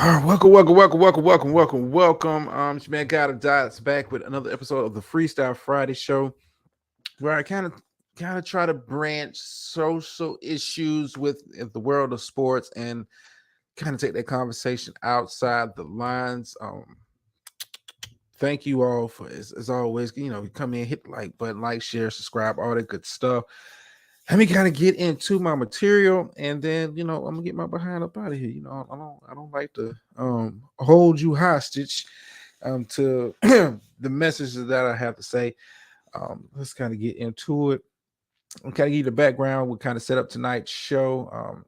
Welcome. It's your man Gotta Dots back with another episode of the Freestyle Friday show, where I kind of try to branch social issues with the world of sports and kind of take that conversation outside the lines. Thank you all for as always. Come in, hit the like button, like, share, subscribe, all that good stuff. Let me kind of get into my material, and then I'm gonna get my behind up out of here. I don't like to hold you hostage to the messages that I have to say. Let's kind of get into it. I'm kind of give you the background. We kind of set up tonight's show.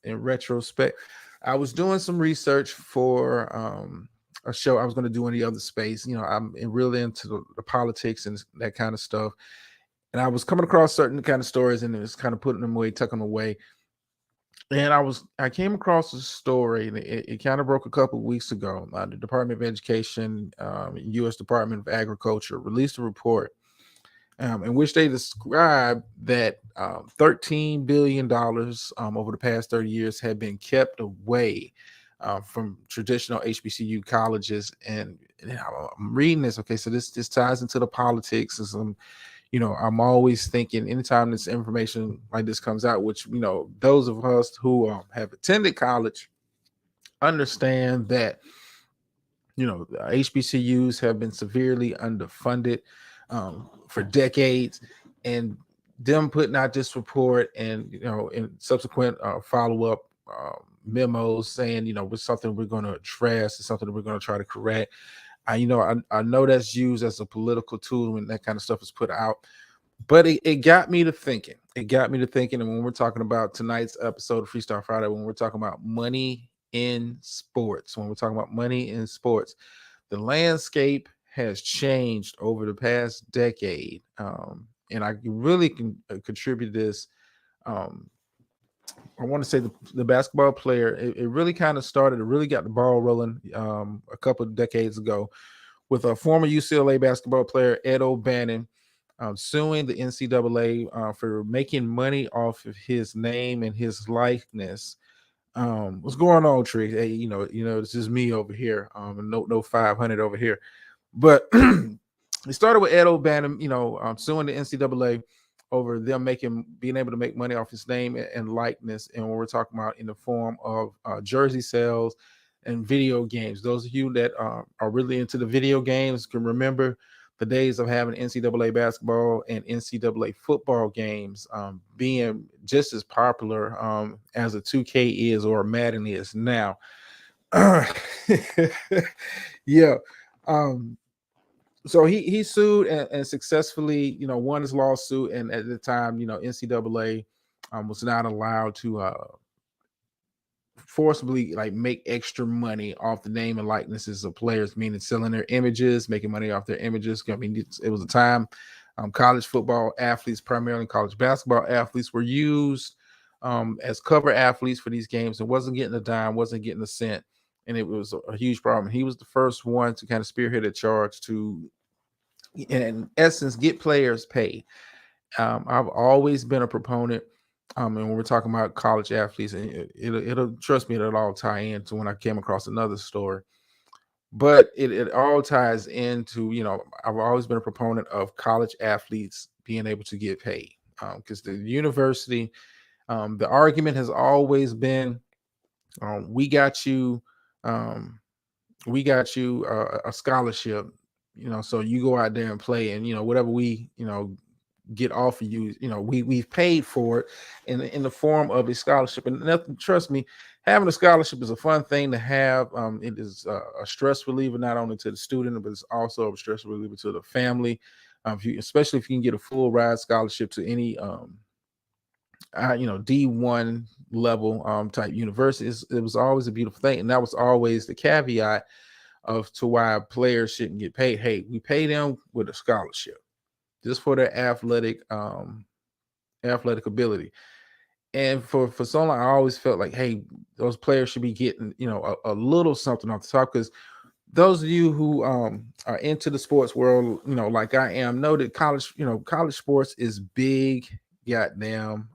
In retrospect, I was doing some research for a show I was going to do in the other space. I'm really into the politics and that kind of stuff, and I was coming across certain kind of stories, and it was kind of putting them away, tucking them away. And I came across a story, and it kind of broke a couple of weeks ago. The Department of Education, U.S. Department of Agriculture, released a report in which they described that $13 billion over the past 30 years had been kept away from traditional HBCU colleges. And I'm reading this. Okay, so this ties into the politics and some. I'm always thinking anytime this information like this comes out, which, those of us who have attended college understand that, the HBCUs have been severely underfunded for decades, and them putting out this report and, in subsequent follow-up memos saying, it's something we're going to address, it's something that we're going to try to correct. I know that's used as a political tool when that kind of stuff is put out, but it got me to thinking. It got me to thinking. And when we're talking about tonight's episode of Freestyle Friday, when we're talking about money in sports, the landscape has changed over the past decade. And I really can contribute this. Um, I want to say the basketball player, it really kind of started, it really got the ball rolling a couple of decades ago with a former UCLA basketball player, Ed O'Bannon, suing the NCAA for making money off of his name and his likeness. What's going on, Trick? Hey, this is me over here. No 500 over here. But it started with Ed O'Bannon, suing the NCAA over them being able to make money off his name and likeness, and what we're talking about in the form of jersey sales and video games. Those of you that are really into the video games can remember the days of having NCAA basketball and NCAA football games being just as popular as a 2K is or a Madden is now. Yeah. Um, so he sued and successfully, won his lawsuit. And at the time, NCAA was not allowed to forcibly like make extra money off the name and likenesses of players, meaning selling their images, making money off their images. I mean, it was a time college football athletes, primarily college basketball athletes, were used as cover athletes for these games and wasn't getting a dime, wasn't getting a cent. And it was a huge problem. He was the first one to kind of spearhead a charge to, in essence, get players paid. I've always been a proponent, and when we're talking about college athletes, and it'll trust me, it'll all tie into when I came across another story. But it all ties into, I've always been a proponent of college athletes being able to get paid because the university, the argument has always been, we got you, um, a scholarship, so you go out there and play, and whatever we get off of you, we've paid for it in the form of a scholarship. And nothing, trust me, having a scholarship is a fun thing to have. It is a stress reliever not only to the student, but it's also a stress reliever to the family. Especially if you can get a full ride scholarship to any D1 level type universities, it was always a beautiful thing. And that was always the caveat of to why players shouldn't get paid. Hey, we pay them with a scholarship just for their athletic ability. And for so long, I always felt like, hey, those players should be getting, a little something off the top, because those of you who are into the sports world, like I am, know that college sports is big goddamn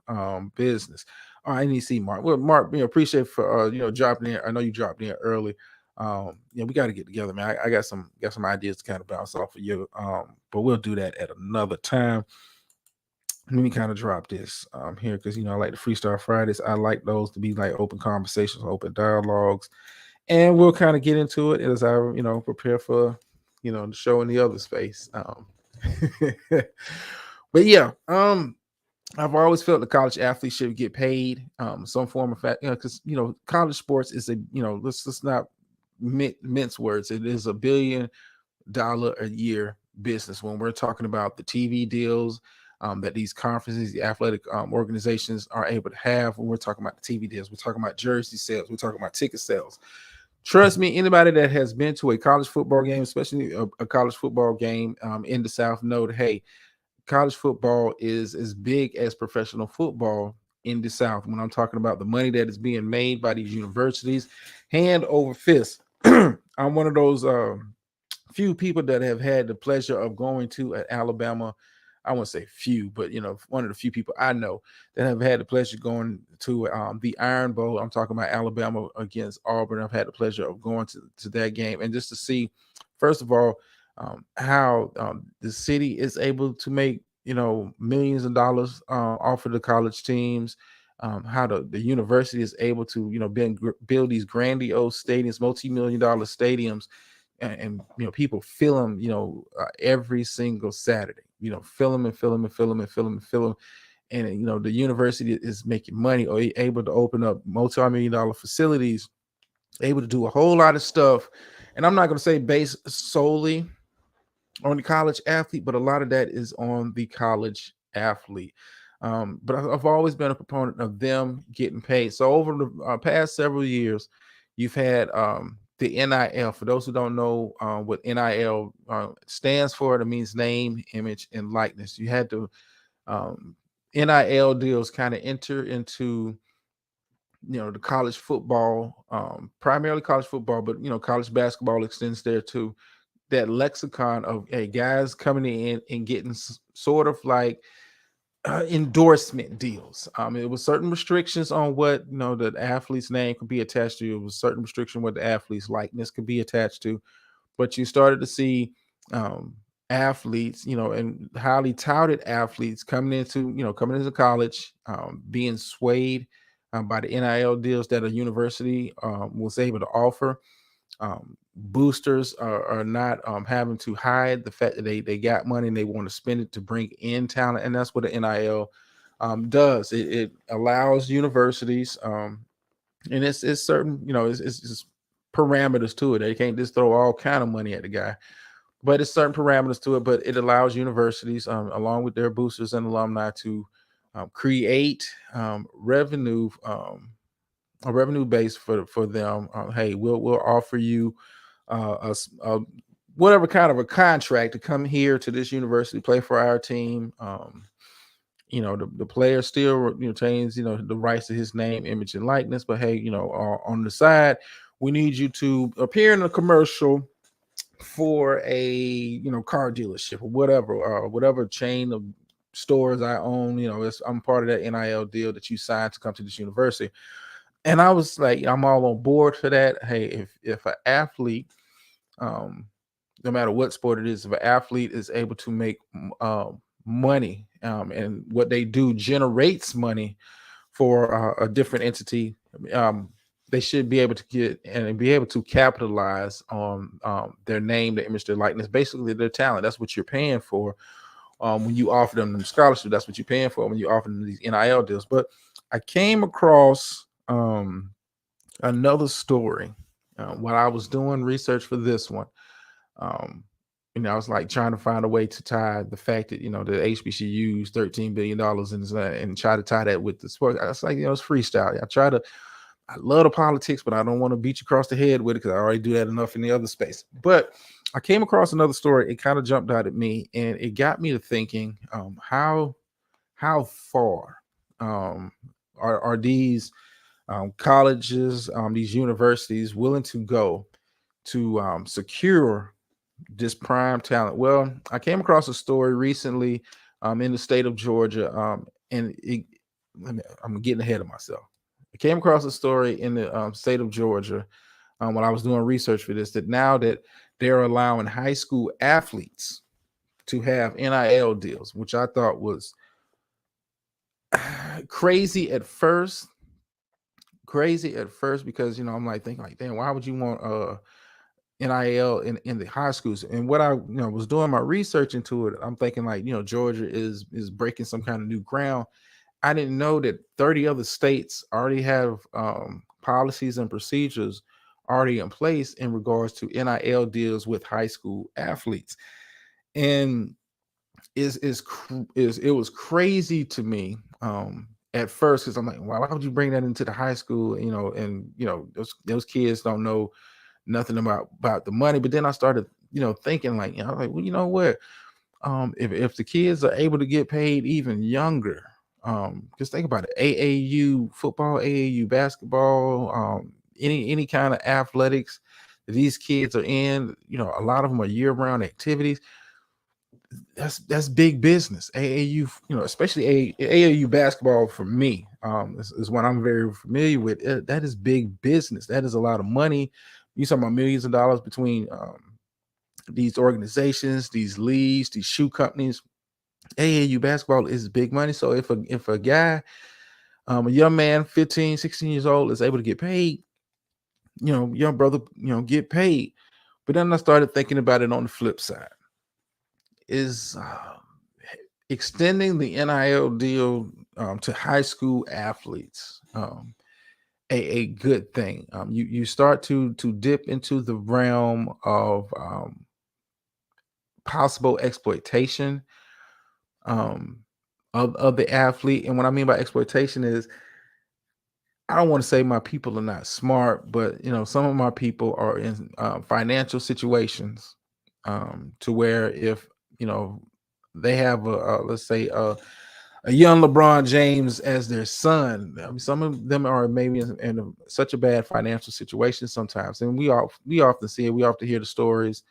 business. All right, I need to see Mark. Well, Mark, appreciate for dropping in. I know you dropped in early. Yeah, we got to get together, man. I got some ideas to kind of bounce off of you. But we'll do that at another time. Let me kind of drop this here because I like the Freestyle Fridays. I like those to be like open conversations, open dialogues, and we'll kind of get into it as I prepare for the show in the other space. But yeah, I've always felt the college athletes should get paid some form of fact, because college sports is let's not mince words. It is $1 billion a year business when we're talking about the TV deals that these conferences, the athletic organizations are able to have. When we're talking about the TV deals, we're talking about jersey sales, we're talking about ticket sales. Trust me, anybody that has been to a college football game, especially a college football game in the South, know that hey, college football is as big as professional football in the South. When I'm talking about the money that is being made by these universities, hand over fist. I'm one of those few people that have had the pleasure of going to at Alabama. I won't say few, but one of the few people I know that have had the pleasure going to the Iron Bowl. I'm talking about Alabama against Auburn. I've had the pleasure of going to that game and just to see, first of all, how the city is able to make millions of dollars off of the college teams. How the university is able to build these grandiose stadiums, multi-million-dollar stadiums, and people fill them every single Saturday. Fill them and fill them and fill them and fill them and fill them. And the university is making money or able to open up multi-million-dollar facilities, able to do a whole lot of stuff. And I'm not going to say based solely on the college athlete, but a lot of that is on the college athlete. But I've always been a proponent of them getting paid. So over the past several years, you've had the NIL. For those who don't know what NIL stands for, it means name, image, and likeness. You had to NIL deals kind of enter into the college football, primarily college football, but college basketball extends there too. That lexicon of guys coming in and getting sort of like endorsement deals. It was certain restrictions on what the athlete's name could be attached to. It was certain restriction what the athlete's likeness could be attached to. But you started to see athletes, and highly touted athletes coming into college, being swayed by the NIL deals that a university was able to offer. Boosters are not having to hide the fact that they got money and they want to spend it to bring in talent, and that's what the NIL does. It allows universities, and it's certain, it's parameters to it. They can't just throw all kind of money at the guy, but it's certain parameters to it. But it allows universities, along with their boosters and alumni, to create revenue. A revenue base for them. Hey, we'll offer you whatever kind of a contract to come here to this university, play for our team. The player still retains the rights to his name, image, and likeness. But hey, on the side, we need you to appear in a commercial for a car dealership or whatever chain of stores I own. I'm part of that NIL deal that you signed to come to this university. And I was like, I'm all on board for that. Hey, if an athlete, no matter what sport it is, if an athlete is able to make money, and what they do generates money for a different entity, they should be able to get and be able to capitalize on their name, their image, their likeness, basically their talent. That's what you're paying for when you offer them scholarship. That's what you're paying for when you offer them these NIL deals. But I came across another story when I was doing research for this one. Um, I was like trying to find a way to tie the fact that the HBCUs $13 billion and try to tie that with the sport. I was like, it's freestyle. I love the politics, but I don't want to beat you across the head with it because I already do that enough in the other space. But I came across another story. It kind of jumped out at me, and it got me to thinking, how far are these colleges, these universities willing to go to secure this prime talent? Well, I came across a story recently in the state of Georgia, and I'm getting ahead of myself. I came across a story in the state of Georgia when I was doing research for this, that now that they're allowing high school athletes to have NIL deals, which I thought was crazy at first. Crazy at first because I'm like thinking like, damn, why would you want NIL in the high schools? And what I was doing my research into it, I'm thinking like, Georgia is breaking some kind of new ground. I didn't know that 30 other states already have policies and procedures already in place in regards to NIL deals with high school athletes. And it was crazy to me at first, because I'm like, why would you bring that into the high school? And those kids don't know nothing about the money. But then I started thinking like, like, well, you know what, if the kids are able to get paid even younger, just think about it, AAU football, AAU basketball, any kind of athletics that these kids are in, a lot of them are year-round activities. That's big business. AAU, especially AAU basketball for me, is what I'm very familiar with. That is big business. That is a lot of money. You talking about millions of dollars between these organizations, these leagues, these shoe companies. AAU basketball is big money. So if a guy, a young man, 15, 16 years old, is able to get paid, young brother, get paid. But then I started thinking about it on the flip side. Is extending the NIL deal to high school athletes a good thing? You start to dip into the realm of possible exploitation of the athlete. And what I mean by exploitation is, I don't want to say my people are not smart, but some of my people are in financial situations to where if they have let's say a young LeBron James as their son. I mean, some of them are maybe in such a bad financial situation sometimes, and we often see it. We often hear the stories,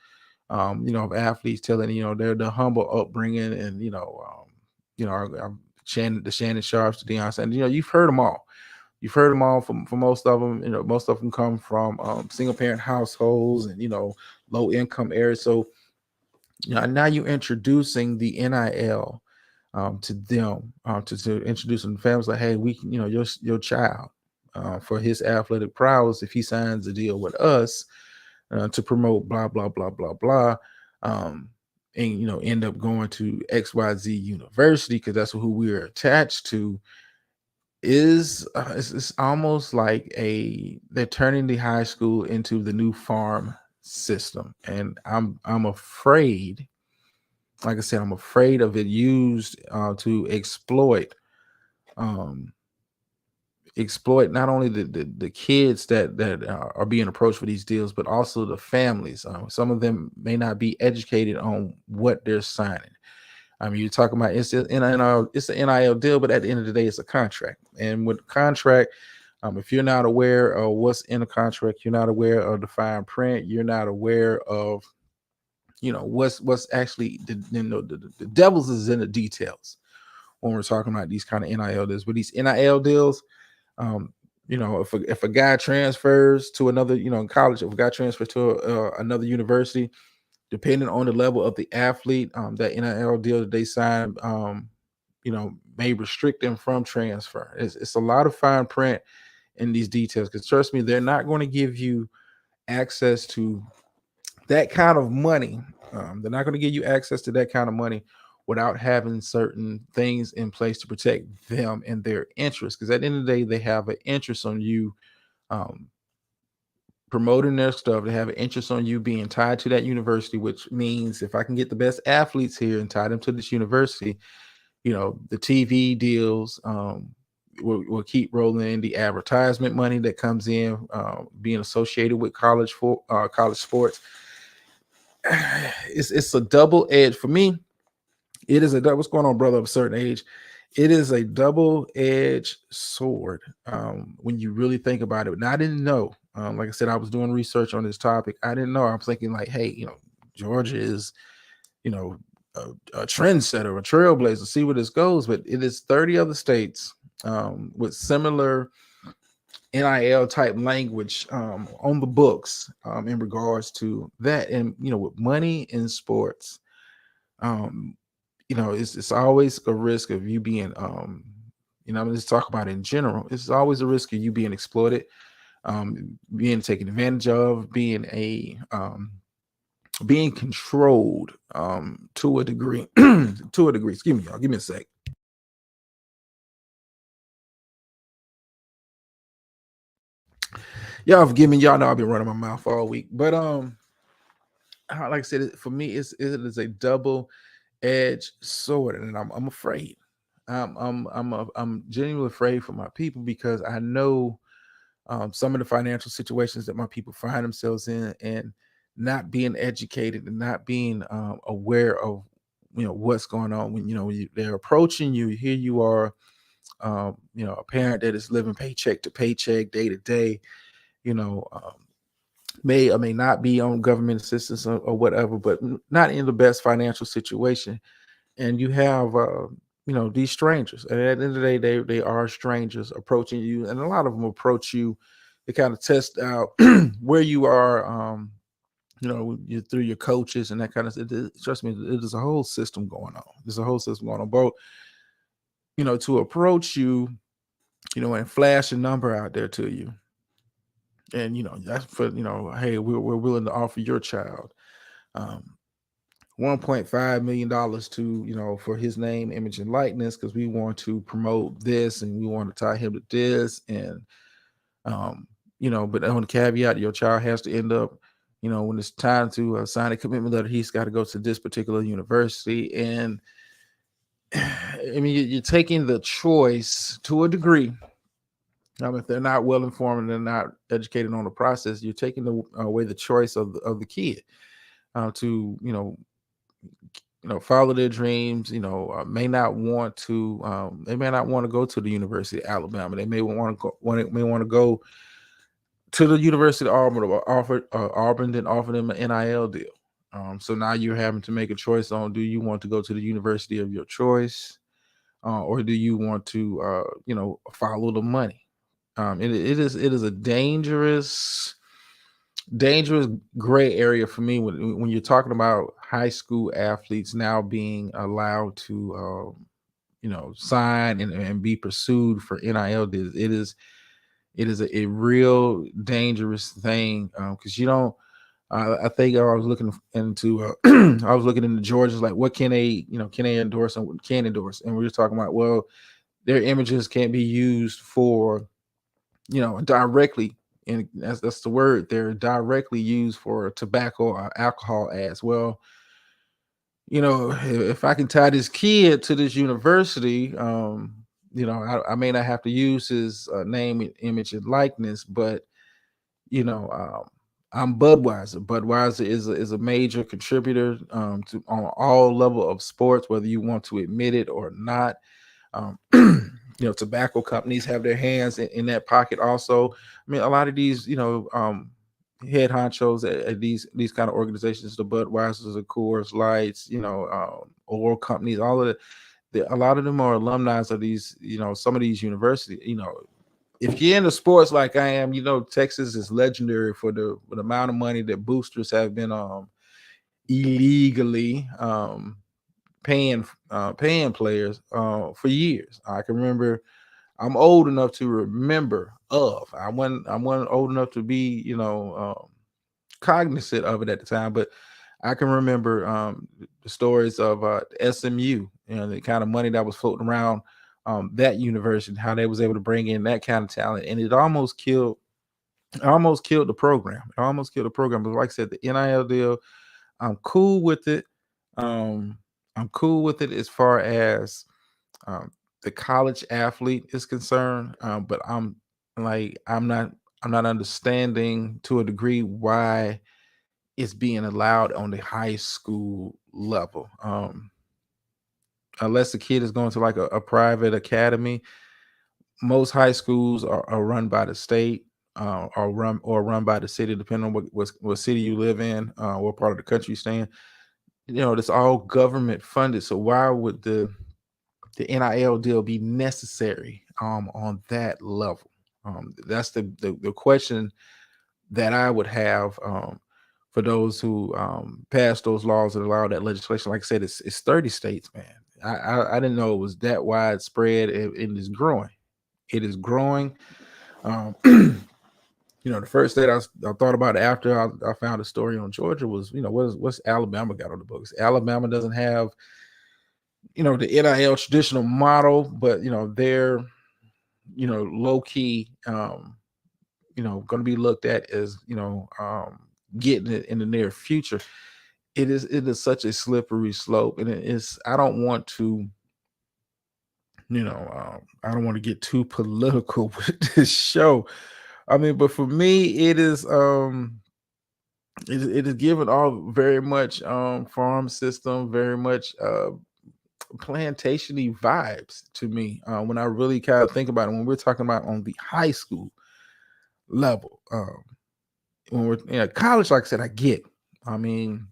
of athletes telling their humble upbringing, and the Shannon Sharps, the Deion Sanders. You've heard them all. You've heard them all from most of them. Most of them come from single parent households and low income areas. So now you're introducing the NIL to them, to introduce them to families like, hey, we can, your child, for his athletic prowess, if he signs a deal with us to promote blah blah blah blah blah, and end up going to XYZ University because that's who we're attached to, is it's almost like they're turning the high school into the new farm system. And I'm afraid, like I said, I'm afraid of it used to exploit not only the kids that are being approached for these deals, but also the families. Some of them may not be educated on what they're signing. I mean, you're talking about it's an NIL deal, but at the end of the day, it's a contract. And with contract, if you're not aware of what's in a contract, you're not aware of the fine print, you're not aware of what's actually the devil's is in the details when we're talking about these kind of NIL deals. But these NIL deals, if a guy transfers to another, in college, if a guy transfers to another university, depending on the level of the athlete, that NIL deal that they sign, may restrict them from transfer. It's a lot of fine print in these details, because trust me, they're not going to give you access to that kind of money. They're not going to give you access to that kind of money without having certain things in place to protect them and their interests. Because at the end of the day, they have an interest on you promoting their stuff. They have an interest on you being tied to that university, which means if I can get the best athletes here and tie them to this university, the TV deals will keep rolling in, the advertisement money that comes in, being associated with college sports. It's a double edge for me. It is what's going on, brother, of a certain age. It is a double-edged sword when you really think about it. And I didn't know. Like I said, I was doing research on this topic. I didn't know. I was thinking like, hey, Georgia is, a trendsetter, a trailblazer. See where this goes. But it is 30 other states with similar NIL type language on the books in regards to that. And with money in sports, um, it's always a risk of you being I'm gonna just talk about it in general. It's always a risk of you being exploited, being taken advantage of, being controlled to a degree. To a degree. Excuse me, y'all. Give me a sec. Y'all forgive me. Y'all know I've been running my mouth all week, but like I said, for me, it is a double-edged sword, and I'm afraid. I'm genuinely afraid for my people because I know some of the financial situations that my people find themselves in, and not being educated and not being aware of what's going on when they're approaching you. Here you are, a parent that is living paycheck to paycheck, day to day. You know, may or may not be on government assistance or whatever, but not in the best financial situation. And you have these strangers, and at the end of the day, they are strangers approaching you, and a lot of them approach you to kind of test out where you are, through your coaches and that kind of stuff. Trust me, there's a whole system going on. There's a whole system going on, both to approach you, and flash a number out there to you, and that's for hey, we're willing to offer your child um, $1.5 million to for his name, image, and likeness, because we want to promote this and we want to tie him to this. And um but on the caveat, your child has to end up, when it's time to sign a commitment letter, he's got to go to this particular university. And I mean, you're taking the choice to a degree. If they're not well informed and they're not educated on the process, you're taking away the choice of the kid to follow their dreams. May not want to. They may not want to go to the University of Alabama. They may want to go. May want to go to the University of Auburn, or Auburn, then offer them an NIL deal. So now you're having to make a choice on: do you want to go to the university of your choice, or do you want to, follow the money? It is a dangerous gray area for me when you're talking about high school athletes now being allowed to sign and be pursued for NIL deals. It is a real dangerous thing, because you don't. I think I was looking into. I was looking into Georgia's, like, what can they endorse and what can't endorse, and we were talking about, well, their images can't be used for directly, and that's the word. They're directly used for tobacco or alcohol ads. Well, if I can tie this kid to this university, I may not have to use his name, image, and likeness, but you know, I'm Budweiser. Budweiser is a major contributor to on all level of sports, whether you want to admit it or not. Tobacco companies have their hands in that pocket also. I mean, a lot of these, head honchos at these kind of organizations, the Budweisers, the Coors Lights, oil companies, all of a lot of them are alumni of these, some of these universities. If you're into sports like I am, Texas is legendary for the amount of money that boosters have been illegally paying players for years. I can remember. I'm old enough to remember of. I wasn't old enough to be cognizant of it at the time, but I can remember the stories of SMU, the kind of money that was floating around that university, how they was able to bring in that kind of talent, and it almost killed the program. It almost killed the program. But like I said, the NIL deal, I'm cool with it. Um, I'm cool with it as far as um, the college athlete is concerned. But I'm not understanding to a degree why it's being allowed on the high school level. Unless the kid is going to like a private academy, most high schools are run by the state, or run by the city, depending on what city you live in, what part of the country you stay in. It's all government funded. So why would the NIL deal be necessary on that level? That's the question that I would have for those who passed those laws and allow that legislation. Like I said, it's 30 states, man. I didn't know it was that widespread. It is growing. It is growing. Um, the first state I thought about after I found a story on Georgia was, what's Alabama got on the books? Alabama doesn't have, the NIL traditional model, but they're, low key, going to be looked at as, getting it in the near future. It is such a slippery slope, and it is. I don't want to, I don't want to get too political with this show. I mean, but for me, it is given all very much farm system, very much plantation-y vibes to me. When I really kind of think about it, when we're talking about on the high school level, when we're college, like I said, I get. I mean,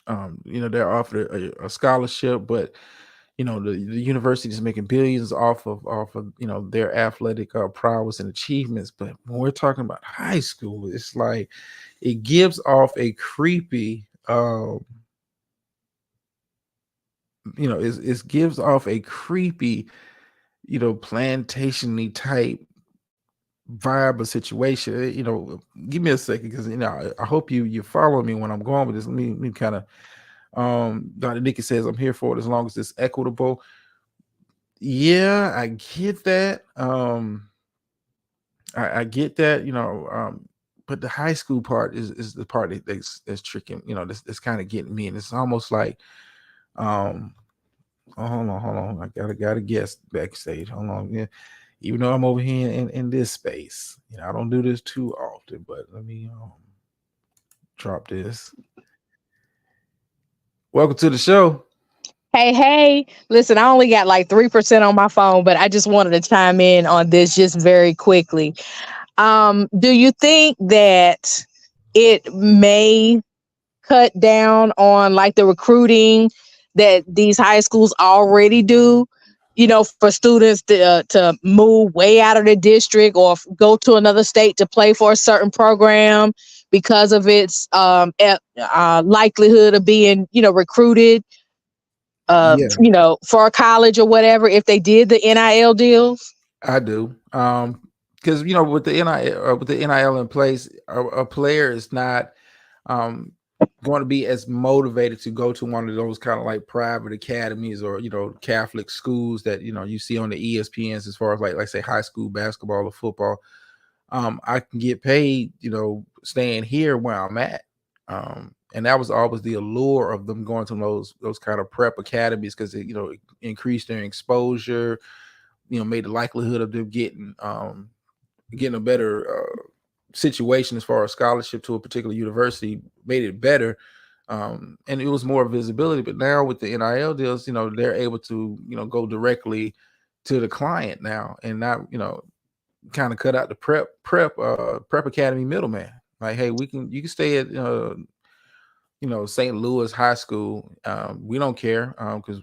they're offered a scholarship, but the university is making billions off of their athletic prowess and achievements. But when we're talking about high school, it's like it gives off a creepy it gives off a creepy plantation-y type vibe or situation. Give me a second, because I hope you follow me when I'm going with this. Let me kind of Dr. Nikki says I'm here for it as long as it's equitable. Yeah, I get that. I get that, but the high school part is the part that's tricking, that's kind of getting me. And it's almost like, um, oh, hold on. I gotta guess backstage. Hold on. Yeah. Even though I'm over here in this space, I don't do this too often, but let me drop this. Welcome to the show. Hey, hey, listen, I only got like 3% on my phone, but I just wanted to chime in on this just very quickly. Do you think that it may cut down on like the recruiting that these high schools already do, for students to move way out of the district or go to another state to play for a certain program because of its likelihood of being, recruited Yeah, for a college or whatever if they did the NIL deals? I do. Because with the NIL in place, a player is not going to be as motivated to go to one of those kind of like private academies or Catholic schools that you see on the ESPNs, as far as like say high school basketball or football. I can get paid, staying here where I'm at. And that was always the allure of them going to those kind of prep academies, because it increased their exposure, made the likelihood of them getting a better situation as far as scholarship to a particular university, made it better. And it was more visibility. But now with the NIL deals, they're able to go directly to the client now, and not kind of cut out the prep academy middleman. Like, hey, you can stay at St. Louis High School. We don't care, because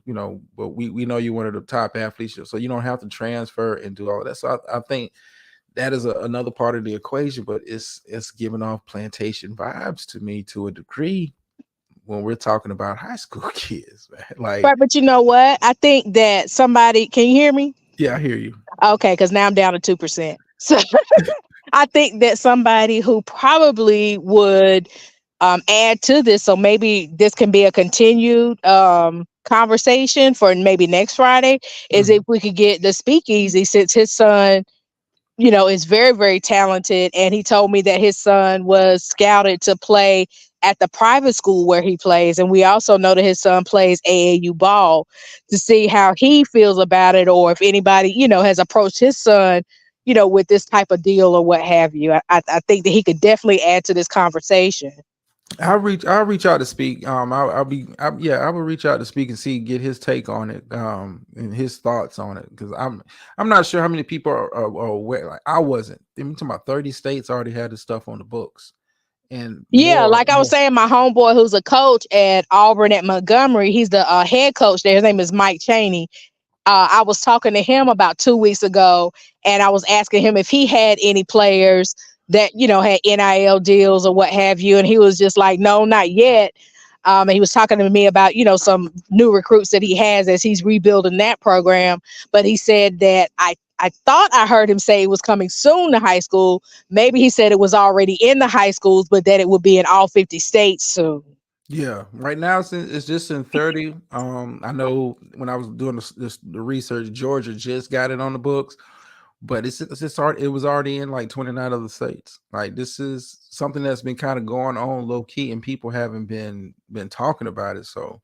but we know you're one of the top athletes, so you don't have to transfer and do all of that. So I think that is another part of the equation, but it's giving off plantation vibes to me to a degree when we're talking about high school kids, man. Like, Right, but you know what? I think that somebody can you hear me? yeah, I hear you. Okay, because now I'm down to 2%. So I think that somebody who probably would add to this, so maybe this can be a continued conversation for maybe next Friday, is if Mhm. we could get the speakeasy, since his son is very, very talented. And he told me that his son was scouted to play at the private school where he plays. And we also know that his son plays AAU ball, to see how he feels about it, or if anybody, has approached his son, with this type of deal or what have you. I think that he could definitely add to this conversation. I'll reach out to speak. I will reach out to speak and get his take on it, and his thoughts on it, because I'm not sure how many people are aware. Like, I wasn't. I'm talking about 30 states already had this stuff on the books, and Yeah, more. like I was saying, my homeboy who's a coach at Auburn at Montgomery, he's the head coach there. His name is Mike Cheney. I was talking to him about 2 weeks ago, and I was asking him if he had any players that had NIL deals or what have you, and he was just like, "No, not yet." And he was talking to me about some new recruits that he has as he's rebuilding that program. But he said that I thought I heard him say it was coming soon to high school. Maybe he said it was already in the high schools, but that it would be in all 50 states soon. Yeah, right now it's just in 30. I know when I was doing the research, Georgia just got it on the books, but it was already in like 29 other states. Like this is something that's been kind of going on low key, and people haven't been talking about it. So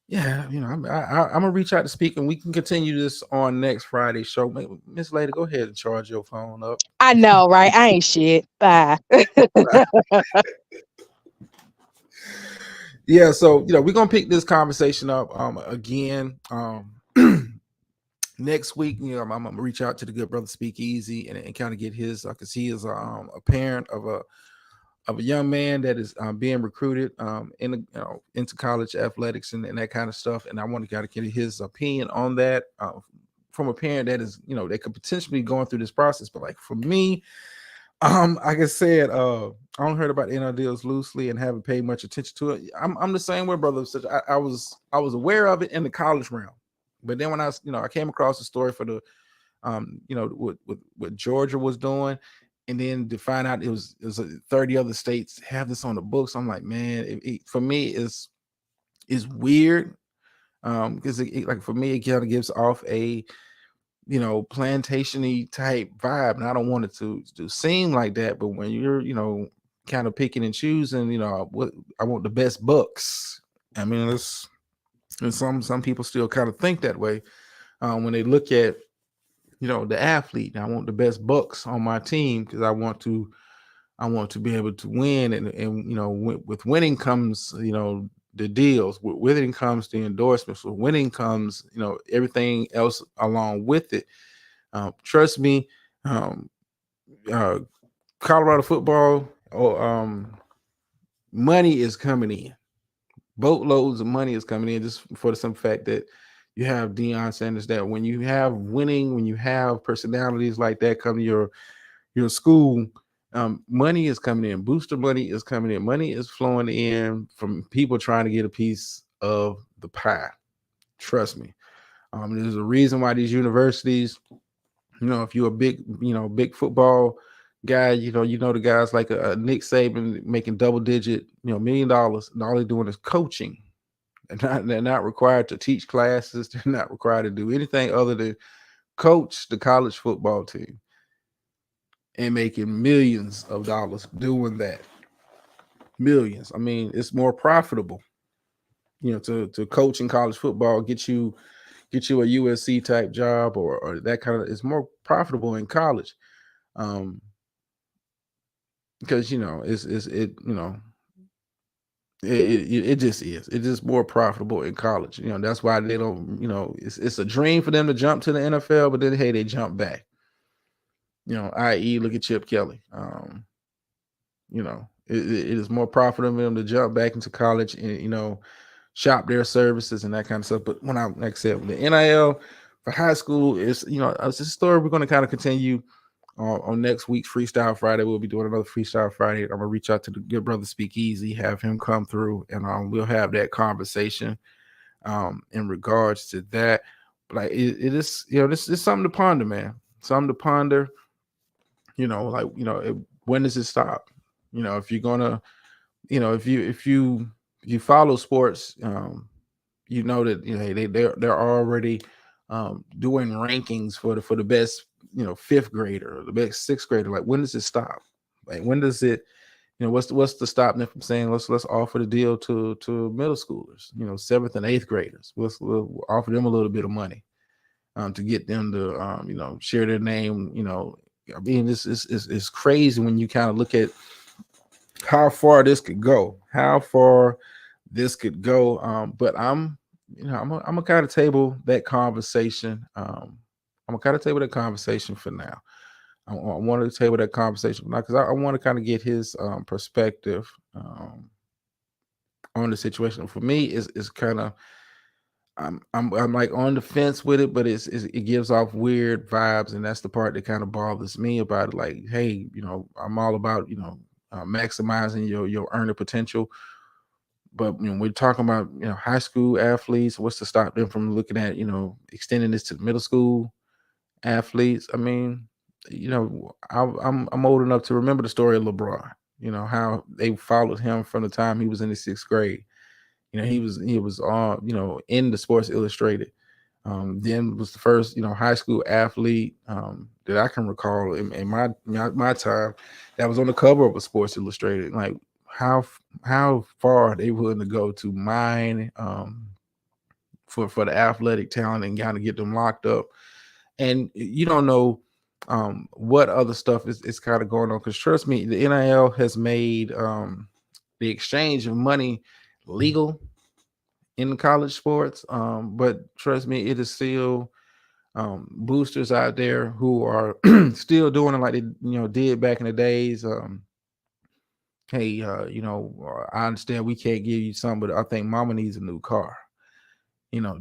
yeah, I'm gonna reach out to speak, and we can continue this on next Friday's show. Miss Lady, go ahead and charge your phone up. I know, right? I ain't shit. Bye. Yeah, so we're gonna pick this conversation up again. Next week, I'm gonna reach out to the good brother Speakeasy and kind of get his, because he is a parent of a young man that is being recruited into college athletics and that kind of stuff. And I want to kind of get his opinion on that from a parent that is, that could potentially be going through this process. But like for me, like I said, I don't heard about NIL deals loosely and haven't paid much attention to it. I'm the same way, brother. I was aware of it in the college realm, but then when I came across the story for the what Georgia was doing, and then to find out it was 30 other states have this on the books. I'm like, man, for me is weird. Because like for me, it kind of gives off a plantation-y type vibe, and I don't want it to seem like that. But when you're kind of picking and choosing, what I want the best bucks. I mean, and some people still kind of think that way when they look at the athlete. I want the best bucks on my team because I want to be able to win, and with winning comes the deals. With winning comes the endorsements. With winning comes everything else along with it. Trust me, um, uh, Colorado football, money is coming in. Boatloads of money is coming in just for the simple fact that you have Deion Sanders. That when you have winning, when you have personalities like that come to your school, money is coming in. Booster money is coming in. Money is flowing in from people trying to get a piece of the pie. Trust me. There's a reason why these universities, if you're a big football guy, the guys like a Nick Saban making double digit, $1 million, and all they're doing is coaching. They're not required to teach classes. They're not required to do anything other than coach the college football team and making millions of dollars doing that. Millions. I mean, it's more profitable, to coach in college football, get you a USC type job or that kind of. It's more profitable in college, um, because it's it it just is. It's just more profitable in college. That's why they don't. It's a dream for them to jump to the NFL, but then hey, they jump back. I.e., look at Chip Kelly. It is more profitable for them to jump back into college and shop their services and that kind of stuff. But when I like I said, the NIL for high school is it's a story we're going to kind of continue on next week's Freestyle Friday. We'll be doing another Freestyle Friday. I'm gonna reach out to the good brother Speakeasy, have him come through, and we'll have that conversation in regards to that. But like it is, this is something to ponder, man. Something to ponder. When does it stop? If you're gonna, if you follow sports, you know that they're already doing rankings for the best fifth grader or the best sixth grader. Like when does it stop? Like when does it what's the stop them from saying let's offer the deal to middle schoolers, seventh and eighth graders. We'll offer them a little bit of money to get them to share their name. I mean, it's crazy when you kind of look at how far this could go, how far this could go. But I'm gonna kind of table that conversation. I'm gonna kind of table that conversation for now. I want to table that conversation now because I want to kind of get his perspective on the situation. For me, is kind of I'm like on the fence with it, but it gives off weird vibes, and that's the part that kind of bothers me about it. Like, hey, I'm all about maximizing your earning potential, but we're talking about high school athletes. What's to stop them from looking at extending this to middle school athletes? I mean, I'm old enough to remember the story of LeBron. How they followed him from the time he was in the sixth grade. He was on in the Sports Illustrated. Then was the first high school athlete that I can recall in my time that was on the cover of a Sports Illustrated. Like how far they willing to go to mine for the athletic talent and kind of get them locked up, and you don't know what other stuff is kind of going on, because trust me, the NIL has made the exchange of money legal in college sports. But trust me, it is still boosters out there who are still doing it like they did back in the days. Hey, I understand we can't give you some, but I think mama needs a new car.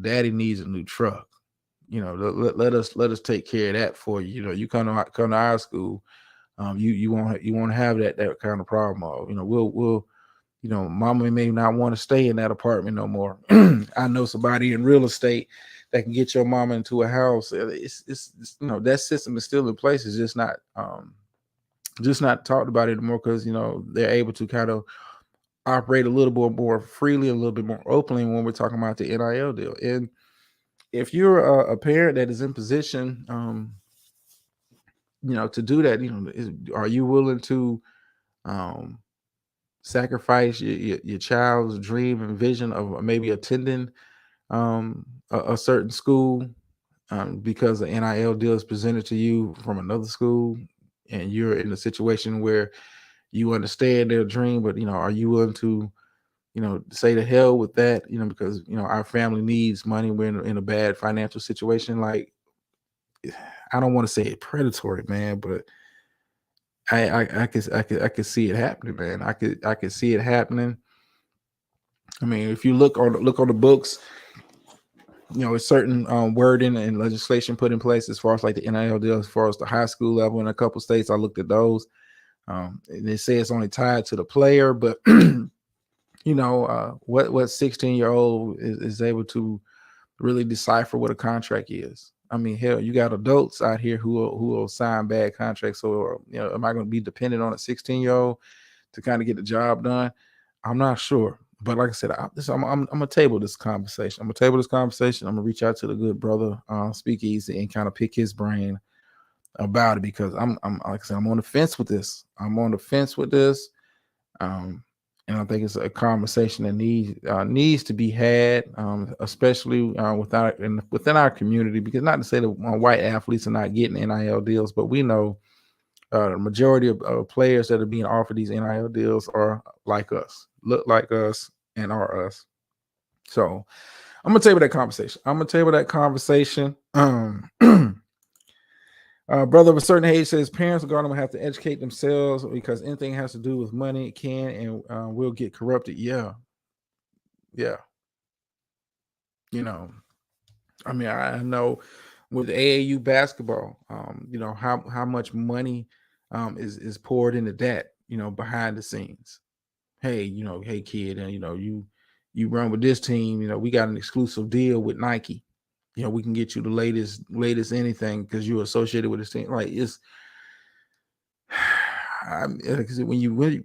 Daddy needs a new truck. Let us take care of that for you. You come to our school. You won't have that kind of problem. We'll mama may not want to stay in that apartment no more. I know somebody in real estate that can get your mama into a house. It's that system is still in place. It's just not talked about anymore, because they're able to kind of operate a little bit more freely, a little bit more openly when we're talking about the NIL deal. And if you're a parent that is in position, to do that, are you willing to um, sacrifice your child's dream and vision of maybe attending a certain school because the NIL deal is presented to you from another school, and you're in a situation where you understand their dream, but are you willing to say to hell with that, because our family needs money, we're in a bad financial situation. Like, I don't want to say it predatory, man, but I could see it happening, man. I could see it happening. I mean, if you look on the books, a certain wording and legislation put in place as far as like the NIL deal, as far as the high school level in a couple states. I looked at those. And they say it's only tied to the player, but what 16-year-old is able to really decipher what a contract is. I mean, hell, you got adults out here who will sign bad contracts. So, am I going to be dependent on a 16-year-old to kind of get the job done? I'm not sure. But like I said, I'm gonna table this conversation. I'm gonna table this conversation. I'm gonna reach out to the good brother, Speakeasy, and kind of pick his brain about it, because I'm like I said, I'm on the fence with this. I'm on the fence with this. Um, and I think it's a conversation that needs to be had, especially within our community. Because not to say that white athletes are not getting NIL deals, but we know the majority of players that are being offered these NIL deals are like us, look like us, and are us. So I'm gonna table that conversation. Brother of a certain age says parents are going to have to educate themselves, because anything has to do with money can and will get corrupted. Yeah, yeah. You know, I mean, I know with AAU basketball, how much money is poured into that, behind the scenes. Hey, hey kid, and you run with this team. We got an exclusive deal with Nike. We can get you the latest anything because you're associated with this team. Like, it's like I said, when you really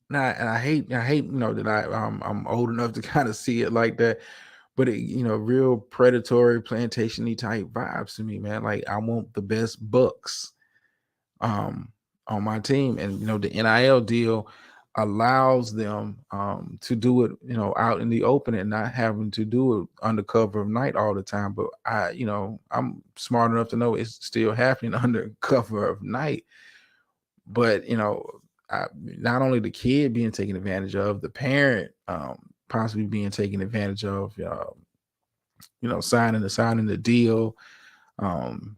not, and I hate that I'm old enough to kind of see it like that, but real predatory plantation type vibes to me, man. Like, I want the best bucks um on my team, and the NIL deal allows them to do it out in the open and not having to do it under cover of night all the time. But I'm smart enough to know it's still happening under cover of night. But not only the kid being taken advantage of, the parent possibly being taken advantage of, signing the deal, um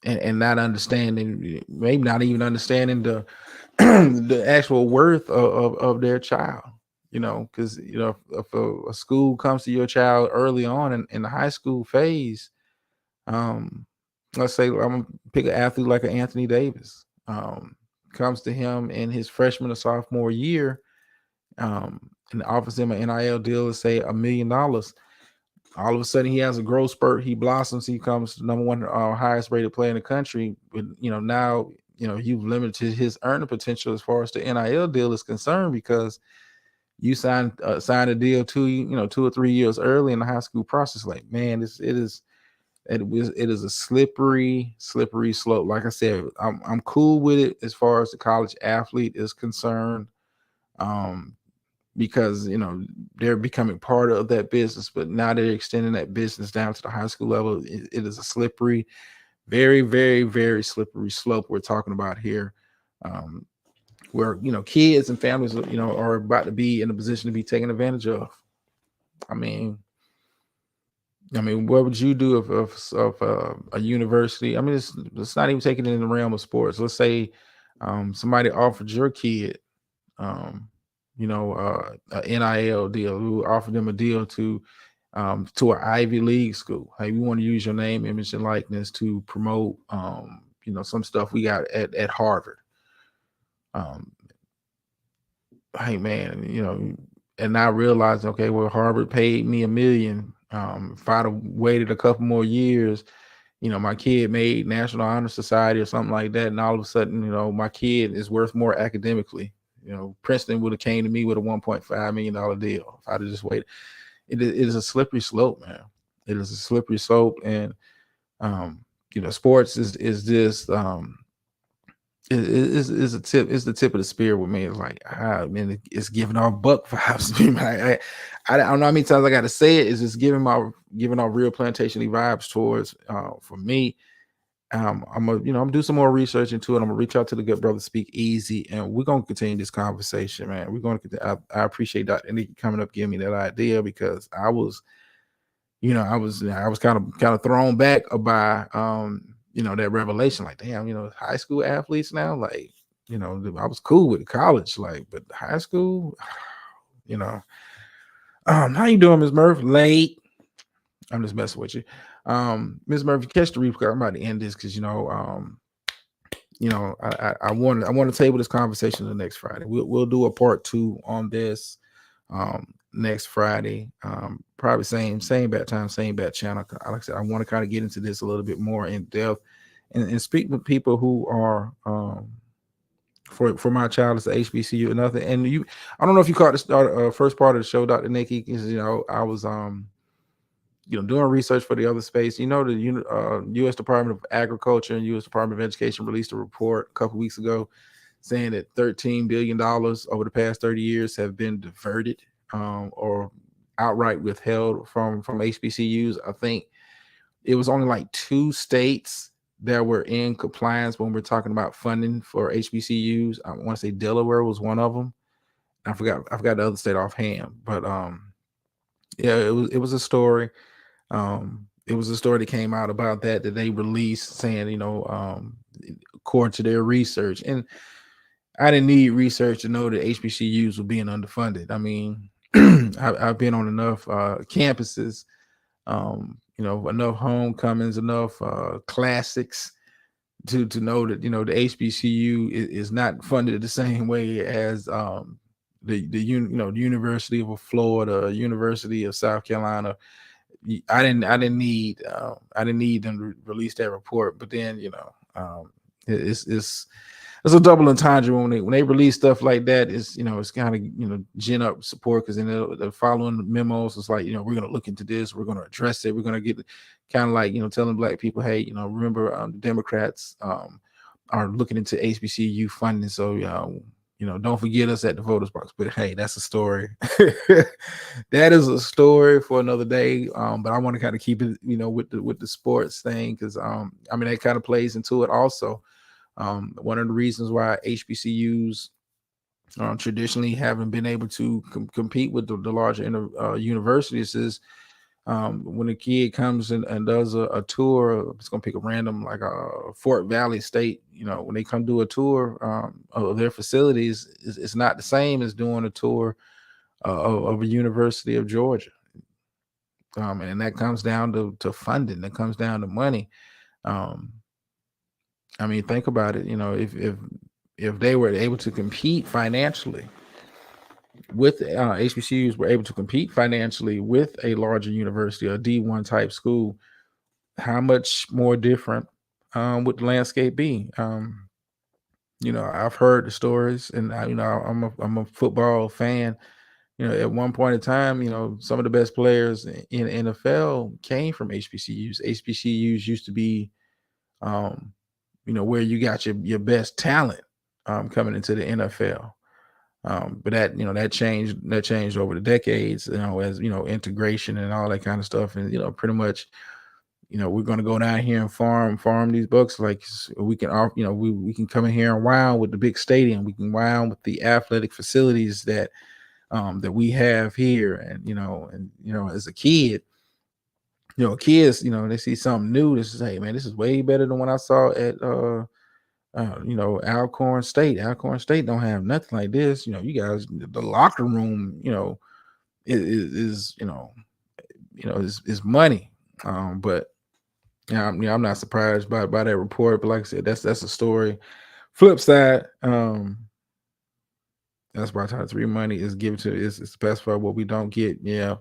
and not understanding, maybe not even understanding the the actual worth of their child. because if a school comes to your child early on in the high school phase, um, let's say I'm gonna pick an athlete like an Anthony Davis, comes to him in his freshman or sophomore year, and offers him an NIL deal, let's say $1 million. All of a sudden, he has a growth spurt. He blossoms. He comes to number one, highest rated player in the country. But now you've limited his earning potential as far as the NIL deal is concerned, because you signed a deal 2 or 3 years early in the high school process. Like, man, it is a slippery slope. Like I said, I'm cool with it as far as the college athlete is concerned, um, because they're becoming part of that business. But now they're extending that business down to the high school level. It is a slippery, very, very, very slippery slope we're talking about here, um, where kids and families are about to be in a position to be taken advantage of. I mean, what would you do if a university? I mean, it's not even taking it in the realm of sports. Let's say somebody offered your kid, um, a NIL deal, who offered them a deal to an Ivy League school. Hey, we want to use your name, image, and likeness to promote, some stuff we got at Harvard. Um, hey, man, and I realized, okay, well, Harvard paid me $1 million. If I'd have waited a couple more years, my kid made National Honor Society or something like that, and all of a sudden, my kid is worth more academically. Princeton would have came to me with a $1.5 million deal if I'd have just waited. It is a slippery slope, man. It is a slippery slope, and sports is just is a tip. It's the tip of the spear with me. It's like, man, it's giving off buck vibes. I don't know how many times I got to say it. It's just giving off real plantation vibes towards. For me, I'm do some more research into it. I'm gonna reach out to the good brother Speak Easy, and we're gonna continue this conversation, man. We're gonna. I appreciate Dr. Nikki coming up, giving me that idea, because I was kind of thrown back by that revelation. Like, damn, high school athletes now, like, I was cool with college, like, but high school, you know. How you doing, Miss Murphy? Late. I'm just messing with you. Miss Murphy, catch the replay. I'm about to end this because I want to table this conversation the next Friday. We'll do a part 2 on this next Friday. Probably same bad time, same bad channel. Like I said, I want to kind of get into this a little bit more in depth and speak with people who are for my child is the HBCU and nothing. And I don't know if you caught the first part of the show, Dr. Nikki, because I was doing research for the other space. The U.S. Department of Agriculture and U.S. Department of Education released a report a couple weeks ago saying that $13 billion over the past 30 years have been diverted or outright withheld from HBCUs. I think it was only like 2 states that were in compliance when we're talking about funding for HBCUs. I want to say Delaware was one of them. I forgot the other state offhand, but yeah, it was a story. It was a story that came out about that they released, saying, according to their research. And I didn't need research to know that HBCUs were being underfunded. I mean, I've been on enough campuses, enough homecomings, enough classics to know that, the HBCU is not funded the same way as the University of Florida, University of South Carolina. I didn't need them to release that report. But then it's a double entendre when they release stuff like that. It's kind of gin up support, because then the following memos is like, we're gonna look into this, we're gonna address it, we're gonna get kind of like telling Black people, hey, remember the Democrats are looking into HBCU funding, so don't forget us at the voters box. But hey, that's a story. That is a story for another day. But I want to kind of keep it, with the sports thing, because that kind of plays into it also. One of the reasons why HBCUs traditionally haven't been able to compete with the larger universities is when a kid comes and does a tour. I'm just gonna pick a random, like Fort Valley State. When they come do a tour of their facilities, it's not the same as doing a tour of a University of Georgia. And that comes down to funding. That comes down to money. Um, I mean, think about it. If they were able to compete financially with HBCUs were able to compete financially with a larger university, a D1 type school, how much more different would the landscape be? I've heard the stories, and I'm a football fan. At one point in time, some of the best players in NFL came from HBCUs. HBCUs used to be, um, where you got your best talent coming into the NFL. But that changed over the decades, as integration and all that kind of stuff. And pretty much, we're going to go down here and farm these books. Like we can, we can come in here and wow with the big stadium. We can wow with the athletic facilities that we have here. And as a kid, kids, they see something new. This is, hey man, this is way better than what I saw at Alcorn State. Alcorn State don't have nothing like this. You guys, the locker room, is is money. But I'm not surprised by that report. But like I said, that's a story. Flip side, that's why Title 3 money is given to is specified what we don't get. Yeah.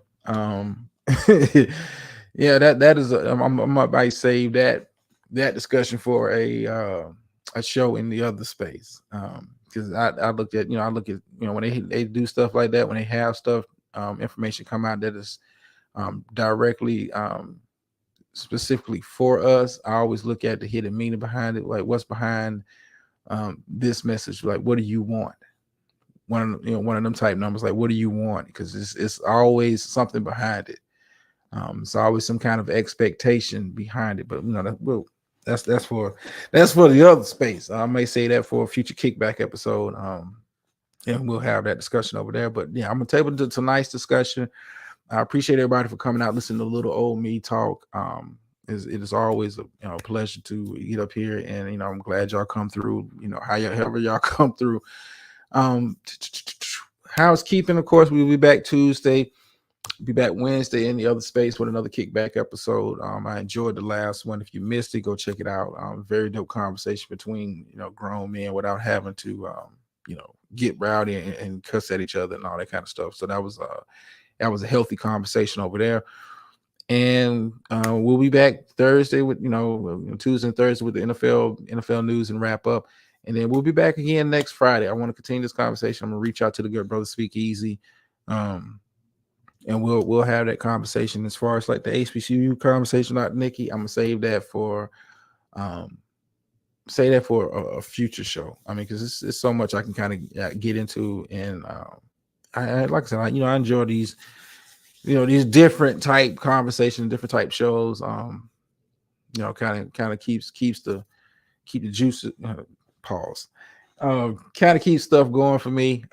Yeah, that is I might save that discussion for a show in the other space. Because I looked at I look at when they do stuff like that, when they have stuff information come out that is directly specifically for us, I always look at the hidden meaning behind it, like what's behind this message, like what do you want? One of them type numbers, like what do you want? Because it's always something behind it. It's always some kind of expectation behind it. But that's for the other space. I may say that for a future kickback episode. And we'll have that discussion over there. But yeah, I'm gonna table tonight's discussion. I appreciate everybody for coming out, listening to little old me talk. It is always a pleasure to get up here, and I'm glad y'all come through. However y'all come through. Um, Housekeeping, of course, we'll be back Tuesday. Be back Wednesday in the other space with another kickback episode. I enjoyed the last one. If you missed it, go check it out. Very dope conversation between grown men without having to get rowdy and cuss at each other and all that kind of stuff. So that was a healthy conversation over there. And we'll be back Thursday with Tuesday and Thursday with the NFL news and wrap up. And then we'll be back again next Friday. I want to continue this conversation. I'm gonna reach out to the good brother Speak Easy. And we'll have that conversation as far as like the HBCU conversation, not Nikki. I'm gonna save that for a future show. I mean, because it's so much I can kind of get into, and I like I said, I enjoy these these different type conversations, different type shows. Kind of keeps the juice. Pause. Kind of keeps stuff going for me.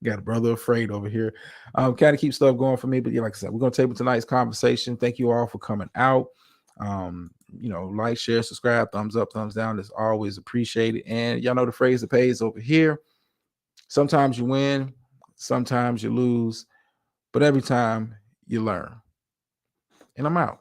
Got a brother afraid over here. Kind of keep stuff going for me. But yeah, like I said, we're gonna table tonight's conversation. Thank you all for coming out. Like, share, subscribe, thumbs up, thumbs down. Is always appreciated. And y'all know the phrase that pays over here. Sometimes you win, sometimes you lose, but every time you learn. And I'm out.